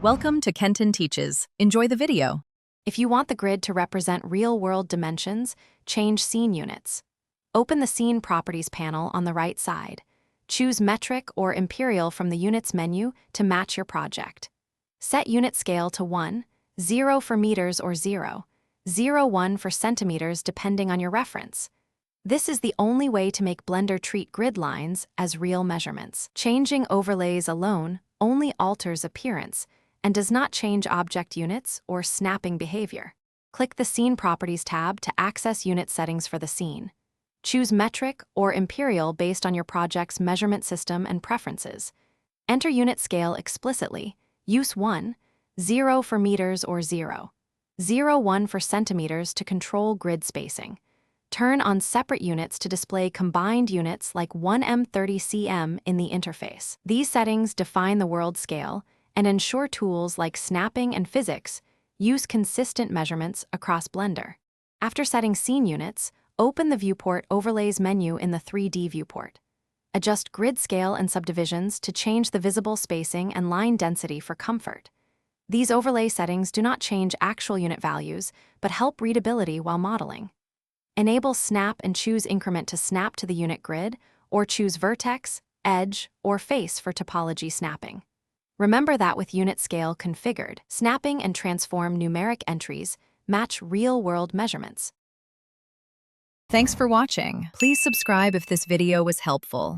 Welcome to Kenton Teaches. Enjoy the video. If you want the grid to represent real-world dimensions, change scene units. Open the Scene Properties panel on the right side. Choose Metric or Imperial from the Units menu to match your project. Set unit scale to 1, 0 for meters or 0, 1 for centimeters depending on your reference. This is the only way to make Blender treat grid lines as real measurements. Changing overlays alone only alters appearance and does not change object units or snapping behavior. Click the Scene Properties tab to access unit settings for the scene. Choose Metric or Imperial based on your project's measurement system and preferences. Enter unit scale explicitly. Use 1, 0 for meters or 0, 1 for centimeters to control grid spacing. Turn on separate units to display combined units like 1m30cm in the interface. These settings define the world scale and ensure tools like snapping and physics use consistent measurements across Blender. After setting scene units, open the Viewport Overlays menu in the 3D viewport. Adjust grid scale and subdivisions to change the visible spacing and line density for comfort. These overlay settings do not change actual unit values, but help readability while modeling. Enable Snap and choose Increment to snap to the unit grid, or choose Vertex, Edge, or Face for topology snapping. Remember that with unit scale configured, snapping and transform numeric entries match real-world measurements. Thanks for watching. Please subscribe if this video was helpful.